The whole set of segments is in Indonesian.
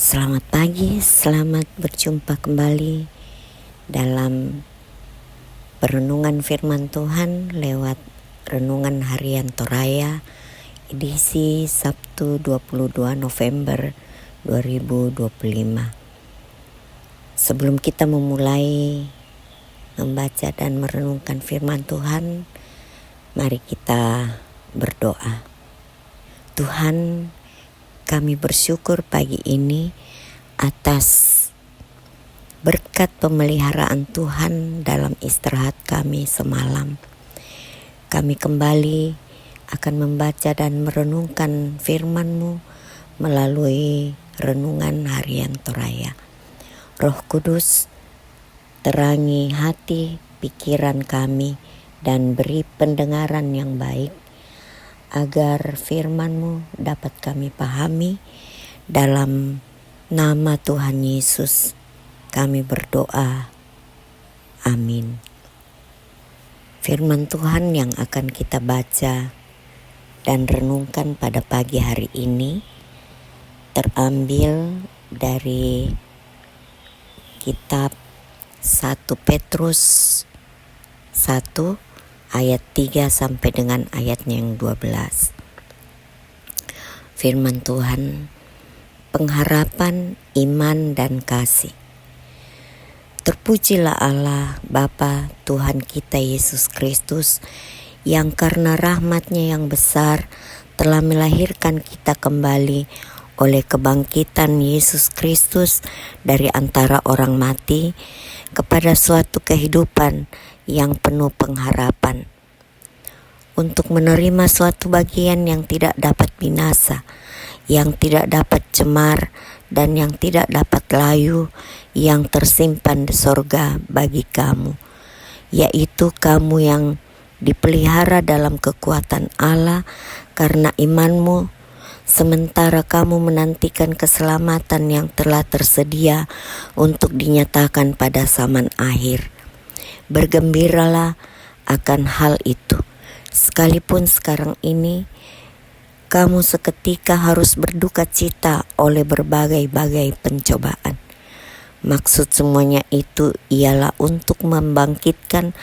Selamat pagi, selamat berjumpa kembali dalam perenungan firman Tuhan lewat Renungan Harian Toraya edisi Sabtu 22 November 2025. Sebelum kita memulai membaca dan merenungkan firman Tuhan, mari kita berdoa. Tuhan, kami bersyukur pagi ini atas berkat pemeliharaan Tuhan dalam istirahat kami semalam. Kami kembali akan membaca dan merenungkan firman-Mu melalui Renungan Harian Toraya. Roh Kudus, terangi hati, pikiran kami, dan beri pendengaran yang baik, agar firman-Mu dapat kami pahami. Dalam nama Tuhan Yesus kami berdoa. Amin. Firman Tuhan yang akan kita baca dan renungkan pada pagi hari ini terambil dari kitab 1 Petrus 1 ayat 3 sampai dengan ayatnya yang 12. Firman Tuhan, pengharapan, iman, dan kasih. Terpujilah Allah Bapa Tuhan kita Yesus Kristus, yang karena rahmat-Nya yang besar telah melahirkan kita kembali oleh kebangkitan Yesus Kristus dari antara orang mati kepada suatu kehidupan yang penuh pengharapan, untuk menerima suatu bagian yang tidak dapat binasa, yang tidak dapat cemar, dan yang tidak dapat layu, yang tersimpan di sorga bagi kamu, yaitu kamu yang dipelihara dalam kekuatan Allah karena imanmu, sementara kamu menantikan keselamatan yang telah tersedia untuk dinyatakan pada zaman akhir. Bergembiralah akan hal itu, sekalipun sekarang ini kamu seketika harus berduka cita oleh berbagai-bagai pencobaan. Maksud semuanya itu ialah untuk membangkitkan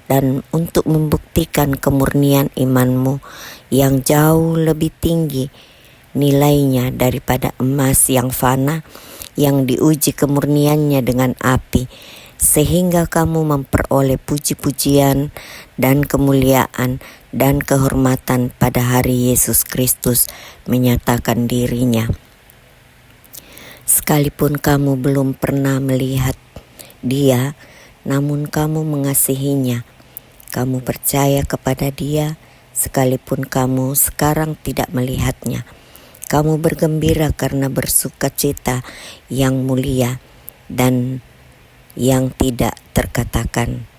dan untuk membuktikan kemurnian imanmu yang jauh lebih tinggi nilainya daripada emas yang fana, yang diuji kemurniannya dengan api, sehingga kamu memperoleh puji-pujian dan kemuliaan dan kehormatan pada hari Yesus Kristus menyatakan dirinya. Sekalipun kamu belum pernah melihat Dia, namun kamu mengasihinya. Kamu percaya kepada Dia, sekalipun kamu sekarang tidak melihatnya. Kamu bergembira karena bersukacita yang mulia dan yang tidak terkatakan,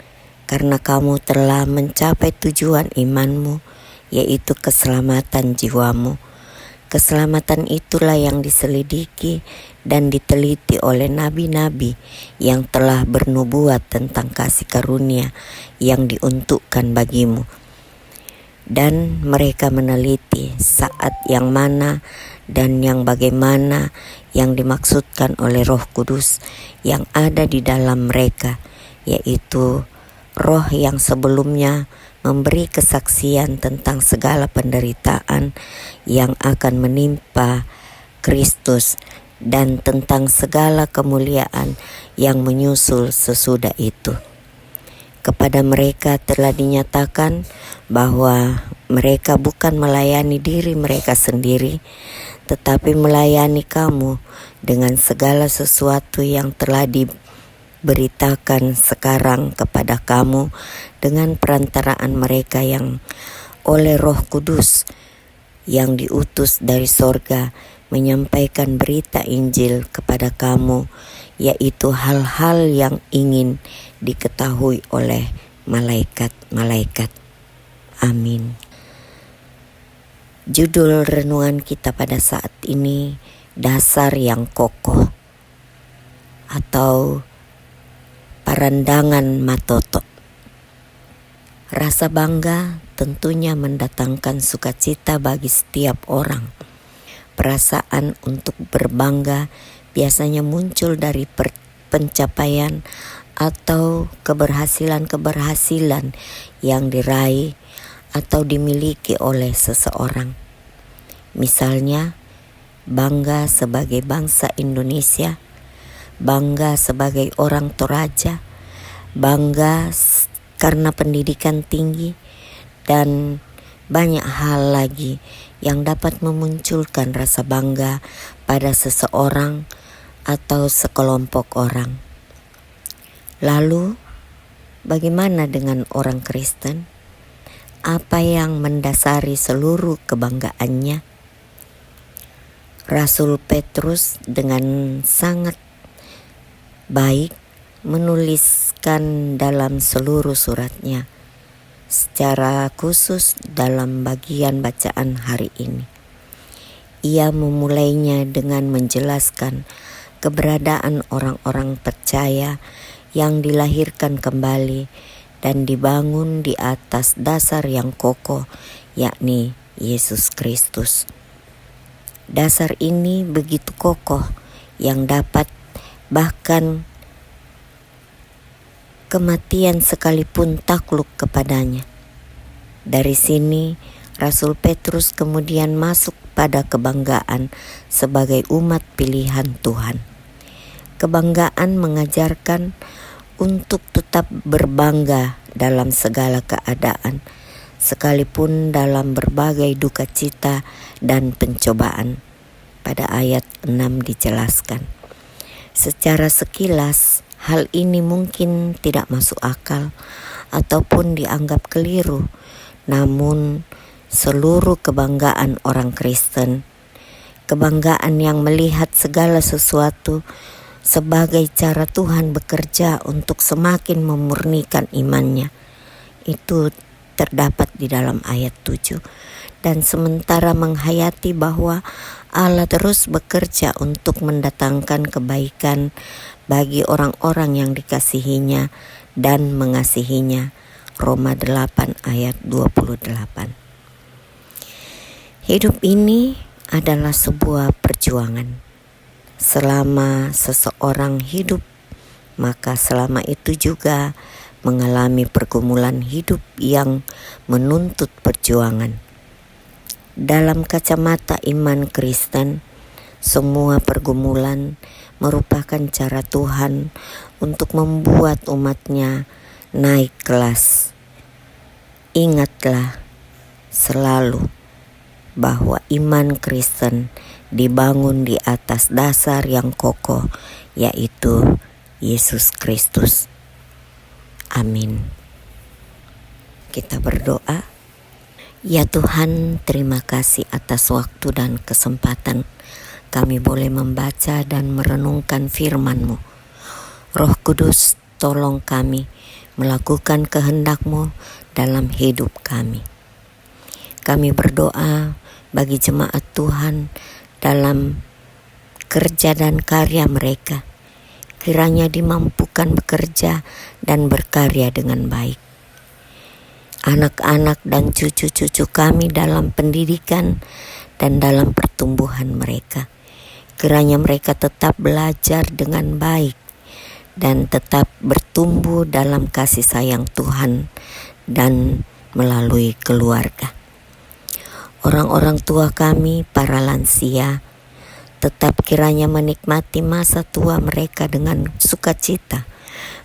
karena kamu telah mencapai tujuan imanmu, yaitu keselamatan jiwamu. Keselamatan itulah yang diselidiki dan diteliti oleh nabi-nabi yang telah bernubuat tentang kasih karunia yang diuntukkan bagimu. Dan mereka meneliti saat yang mana dan yang bagaimana yang dimaksudkan oleh Roh Kudus yang ada di dalam mereka, yaitu Roh yang sebelumnya memberi kesaksian tentang segala penderitaan yang akan menimpa Kristus dan tentang segala kemuliaan yang menyusul sesudah itu. Kepada mereka telah dinyatakan bahwa mereka bukan melayani diri mereka sendiri, tetapi melayani kamu dengan segala sesuatu yang telah diberitakan sekarang kepada kamu dengan perantaraan mereka yang oleh Roh Kudus yang diutus dari sorga menyampaikan berita Injil kepada kamu, yaitu hal-hal yang ingin diketahui oleh malaikat-malaikat. Amin. Judul renungan kita pada saat ini, dasar yang kokoh atau parandangan matoto. Rasa bangga tentunya mendatangkan sukacita bagi setiap orang. Perasaan untuk berbangga biasanya muncul dari pencapaian atau keberhasilan-keberhasilan yang diraih atau dimiliki oleh seseorang. Misalnya, bangga sebagai bangsa Indonesia, bangga sebagai orang Toraja, bangga karena pendidikan tinggi, dan banyak hal lagi yang dapat memunculkan rasa bangga pada seseorang atau sekelompok orang. Lalu, bagaimana dengan orang Kristen? Apa yang mendasari seluruh kebanggaannya? Rasul Petrus dengan sangat baik menuliskan dalam seluruh suratnya, secara khusus dalam bagian bacaan hari ini. Ia memulainya dengan menjelaskan keberadaan orang-orang percaya yang dilahirkan kembali dan dibangun di atas dasar yang kokoh, yakni Yesus Kristus. Dasar ini begitu kokoh yang dapat bahkan kematian sekalipun takluk kepadanya. Dari sini, Rasul Petrus kemudian masuk pada kebanggaan sebagai umat pilihan Tuhan. Kebanggaan mengajarkan untuk tetap berbangga dalam segala keadaan, sekalipun dalam berbagai duka cita dan pencobaan. Pada ayat 6 dijelaskan. Secara sekilas, hal ini mungkin tidak masuk akal ataupun dianggap keliru, namun seluruh kebanggaan orang Kristen, kebanggaan yang melihat segala sesuatu sebagai cara Tuhan bekerja untuk semakin memurnikan imannya, itu terdapat di dalam ayat 7. Dan sementara menghayati bahwa Allah terus bekerja untuk mendatangkan kebaikan bagi orang-orang yang dikasihinya dan mengasihinya. Roma 8 ayat 28. Hidup ini adalah sebuah perjuangan. Selama seseorang hidup, maka selama itu juga mengalami pergumulan hidup yang menuntut perjuangan. Dalam kacamata iman Kristen, semua pergumulan merupakan cara Tuhan untuk membuat umatnya naik kelas. Ingatlah selalu bahwa iman Kristen dibangun di atas dasar yang kokoh, yaitu Yesus Kristus. Amin. Kita berdoa. Ya Tuhan, terima kasih atas waktu dan kesempatan kami boleh membaca dan merenungkan firman-Mu. Roh Kudus, tolong kami melakukan kehendak-Mu dalam hidup kami. Kami berdoa bagi jemaat Tuhan dalam kerja dan karya mereka, kiranya dimampukan bekerja dan berkarya dengan baik. Anak-anak dan cucu-cucu kami dalam pendidikan dan dalam pertumbuhan mereka, kiranya mereka tetap belajar dengan baik dan tetap bertumbuh dalam kasih sayang Tuhan dan melalui keluarga. Orang-orang tua kami, para lansia, tetap kiranya menikmati masa tua mereka dengan sukacita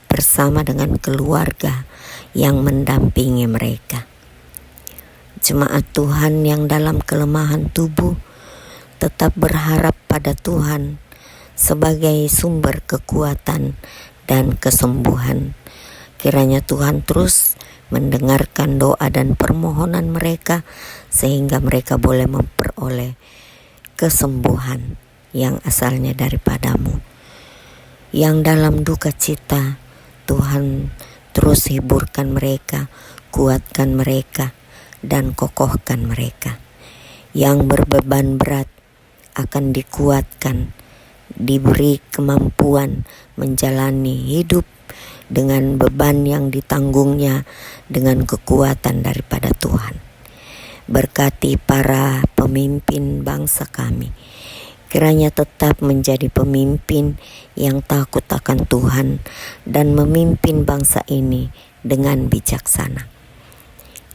bersama dengan keluarga yang mendampingi mereka. Jemaat Tuhan yang dalam kelemahan tubuh tetap berharap pada Tuhan sebagai sumber kekuatan dan kesembuhan. Kiranya Tuhan terus mendengarkan doa dan permohonan mereka sehingga mereka boleh memperoleh kesembuhan yang asalnya daripada-Mu. Yang dalam duka cita, Tuhan terus hiburkan mereka, kuatkan mereka, dan kokohkan mereka. Yang berbeban berat akan dikuatkan, diberi kemampuan menjalani hidup dengan beban yang ditanggungnya dengan kekuatan daripada Tuhan. Berkati para pemimpin bangsa kami, Kiranya tetap menjadi pemimpin yang takut akan Tuhan dan memimpin bangsa ini dengan bijaksana.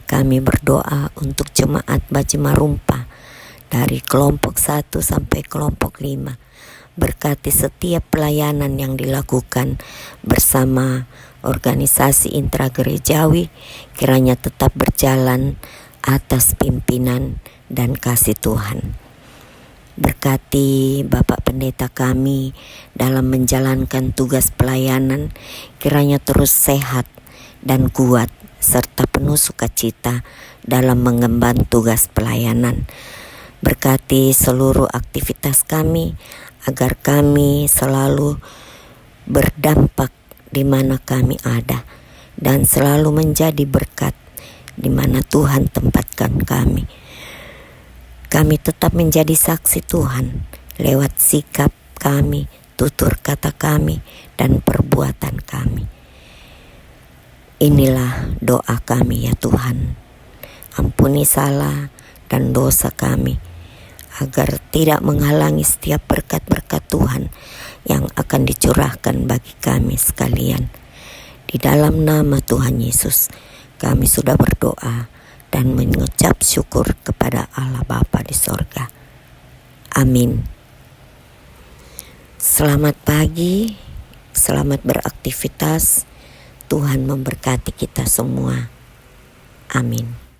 Kami berdoa untuk jemaat Bajima Rumpah dari kelompok 1 sampai kelompok 5. Berkati setiap pelayanan yang dilakukan bersama organisasi intragerejawi, kiranya tetap berjalan atas pimpinan dan kasih Tuhan. Berkati Bapak Pendeta kami dalam menjalankan tugas pelayanan, kiranya terus sehat dan kuat serta penuh sukacita dalam mengemban tugas pelayanan. Berkati seluruh aktivitas kami agar kami selalu berdampak di mana kami ada dan selalu menjadi berkat di mana Tuhan tempatkan kami. Kami tetap menjadi saksi Tuhan lewat sikap kami, tutur kata kami, dan perbuatan kami. Inilah doa kami ya Tuhan. Ampuni salah dan dosa kami, agar tidak menghalangi setiap berkat-berkat Tuhan yang akan dicurahkan bagi kami sekalian. Di dalam nama Tuhan Yesus, kami sudah berdoa dan mengucap syukur kepada Allah Bapa di sorga. Amin. Selamat pagi, selamat beraktivitas. Tuhan memberkati kita semua. Amin.